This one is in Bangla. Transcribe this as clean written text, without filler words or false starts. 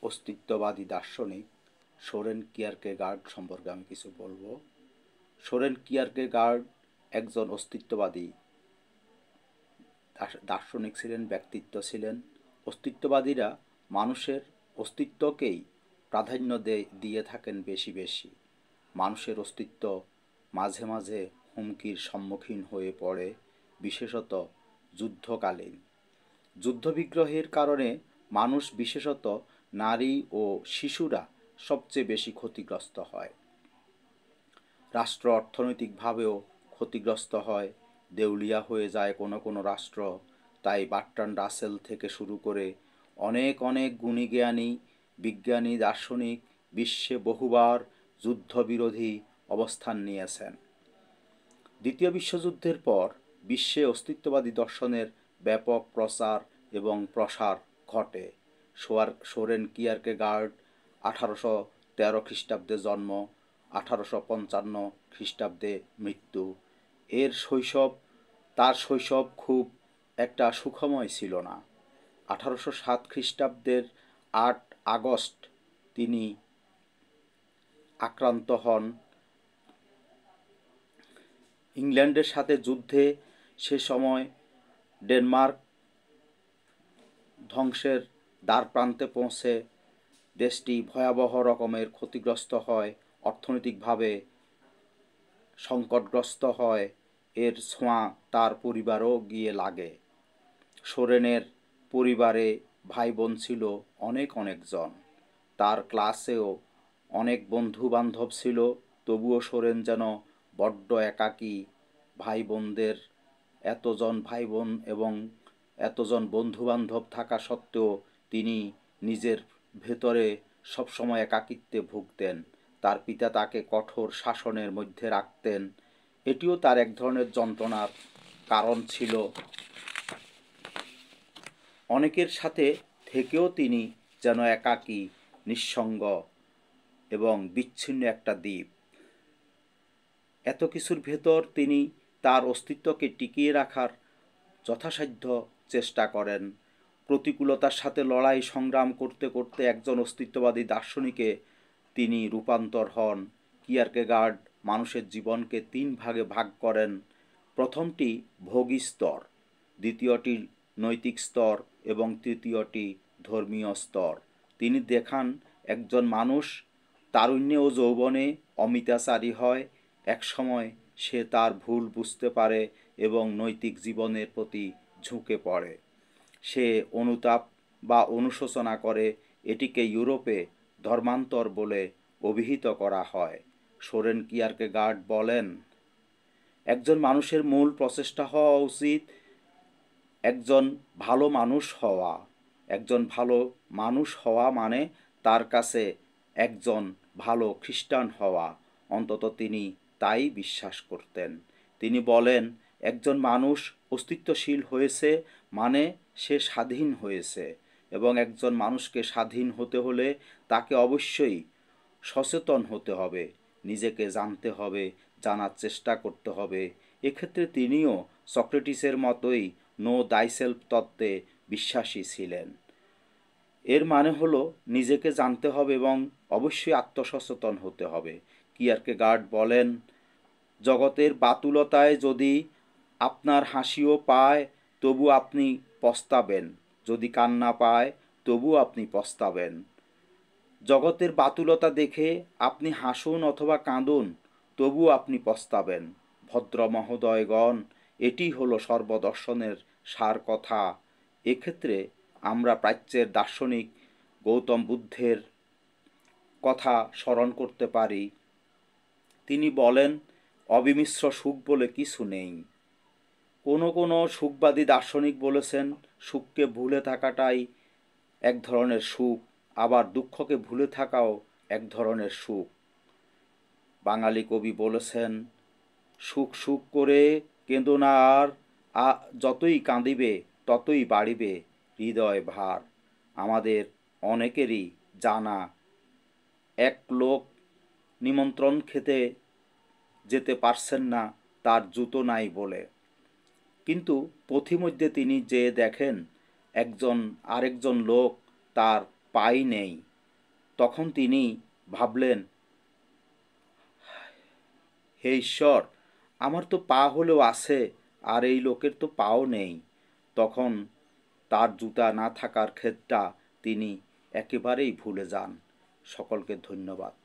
অস্তিত্ববাদী দার্শনিক সোরেন কিয়ারকেগার্ড সম্পর্কে আমি কিছু বলবো। সোরেন কিয়ারকেগার্ড একজন অস্তিত্ববাদী দার্শনিক ছিলেন, ব্যক্তিত্ব ছিলেন। অস্তিত্ববাদীরা মানুষের অস্তিত্বকেই প্রাধান্য দিয়ে থাকেন বেশি বেশি। মানুষের অস্তিত্ব মাঝে মাঝে হুমকির সম্মুখীন হয়ে পড়ে, বিশেষত যুদ্ধকালীন। যুদ্ধবিগ্রহের কারণে মানুষ, বিশেষত নারী ও শিশুরা সবচেয়ে বেশি ক্ষতিগ্রস্ত হয়। রাষ্ট্র অর্থনৈতিকভাবেও ক্ষতিগ্রস্ত হয়, দেউলিয়া হয়ে যায় কোনো কোনো রাষ্ট্র। তাই বার্ট্রান্ড রাসেল থেকে শুরু করে অনেক অনেক গুণী জ্ঞানী, বিজ্ঞানী, দার্শনিক বিশ্বে বহুবার যুদ্ধবিরোধী অবস্থান নিয়েছেন। দ্বিতীয় বিশ্বযুদ্ধের পর বিশ্বে অস্তিত্ববাদী দর্শনের ব্যাপক প্রচার এবং প্রসার ঘটে। সোরেন কিয়ারকেগার্ড 1813 খ্রিস্টাব্দে জন্ম, 1855 খ্রিস্টাব্দে মৃত্যু। তার শৈশব খুব একটা সুখময় ছিল না। 1807 খ্রিস্টাব্দের 8 আগস্ট তিনি আক্রান্ত হন। ইংল্যান্ডের সাথে যুদ্ধে সে সময় ডেনমার্ক ধ্বংসের দ্বারপ্রান্তে পৌঁছে দেশটি ভয়াবহ রকমের ক্ষতিগ্রস্ত হয়, অর্থনৈতিকভাবে সংকটগ্রস্ত হয়। এর ছোঁয়া তার পরিবারও গিয়ে লাগে। সোরেনের পরিবারে ভাই বোন ছিল অনেক অনেকজন। তার ক্লাসেও অনেক বন্ধু বান্ধব ছিল, তবুও সোরেন যেন বড্ড একাকী। ভাই বোনদের এতজন ভাই বোন এবং এতজন বন্ধু বান্ধব থাকা সত্ত্বেও তিনি নিজের ভেতরে সবসময় একাকিত্বে ভুগতেন। তার পিতা তাকে কঠোর শাসনের মধ্যে রাখতেন, এটিও তার এক ধরনের যন্ত্রণার কারণ ছিল। অনেকের সাথে থেকেও তিনি যেন একাকী, নিঃসঙ্গ এবং বিচ্ছিন্ন একটা দ্বীপ। এত কিছুর ভেতর তিনি তার অস্তিত্বকে টিকিয়ে রাখার যথাসাধ্য চেষ্টা করেন। প্রতিকূলতার সাথে লড়াই সংগ্রাম করতে করতে একজন অস্তিত্ববাদী দার্শনিকে তিনি রূপান্তর হন। কিয়ারকেগার্ড মানুষের জীবনকে 3 ভাগে ভাগ করেন। প্রথমটি ভোগী স্তর, দ্বিতীয়টি নৈতিক স্তর এবং তৃতীয়টি ধর্মীয় স্তর। তিনি দেখান একজন মানুষ তারুণ্যে ও যৌবনে অমিতাচারী হয়, একসময় সে তার ভুল বুঝতে পারে এবং নৈতিক জীবনের প্রতি ঝুঁকে পড়ে। সে অনুতাপ বা অনুশোচনা করে। এটিকে ইউরোপে ধর্মান্তর বলে অভিহিত করা হয়। সোরেন কিয়ারকেগার্ড বলেন, একজন মানুষের মূল প্রচেষ্টা হওয়া উচিত একজন ভালো মানুষ হওয়া। একজন ভালো মানুষ হওয়া মানে তার কাছে একজন ভালো খ্রিস্টান হওয়া, অন্তত তিনি তাই বিশ্বাস করতেন। তিনি বলেন, একজন মানুষ অস্তিত্বশীল হয়েছে মানে সে স্বাধীন হয়েছে, এবং একজন মানুষকে স্বাধীন হতে হলে তাকে অবশ্যই সচেতন হতে হবে, নিজেকে জানতে হবে, জানার চেষ্টা করতে হবে। এক্ষেত্রে তিনিও সক্রেটিসের মতোই নো দাইসেলফ তত্ত্বে বিশ্বাসী ছিলেন। এর মানে হলো নিজেকে জানতে হবে এবং অবশ্যই আত্মসচেতন হতে হবে। কিয়ারকেগার্ড বলেন, জগতের বাতুলতায় যদি আপনার হাসিও পায় তবু আপনি পস্তাবেন, যদি কান্না পায় তবু আপনি পস্তাবেন। জগতের বাতুলতা দেখে আপনি হাসুন অথবা কাঁদুন, তবু আপনি পস্তাবেন। ভদ্র মহোদয়গণ, এটি হলো সর্বদর্শনের সার কথা। এক্ষেত্রে আমরা প্রাচ্যের দার্শনিক গৌতম বুদ্ধের কথা স্মরণ করতে পারি। তিনি বলেন, অবিমিশ্র সুখ বলে কিছু নেই। কোনো সুখবাদী দার্শনিক বলেছেন, সুখকে ভুলে থাকাটাই এক ধরনের সুখ, আবার দুঃখকে ভুলে থাকাও এক ধরনের সুখ। বাঙালি কবি বলেছেন, সুখ সুখ করে কেঁদো না আর, যতই কাঁদিবে ততই বাড়িবে হৃদয় ভার। আমাদের অনেকেরই জানা এক লোক নিমন্ত্রণ খেতে যেতে পারছেন না তার জুতো নাই বলে, কিন্তু পথিমধ্যে তিনি যেয়ে দেখেন আরেকজন লোক তার পাই নেই, তখন তিনি ভাবলেন, হে ঈশ্বর, আমার তো পা হলেও আছে, আর এই লোকের তো পাও নেই। তখন তার জুতা না থাকার ক্ষেত্রটা তিনি একেবারেই ভুলে যান। সকলকে ধন্যবাদ।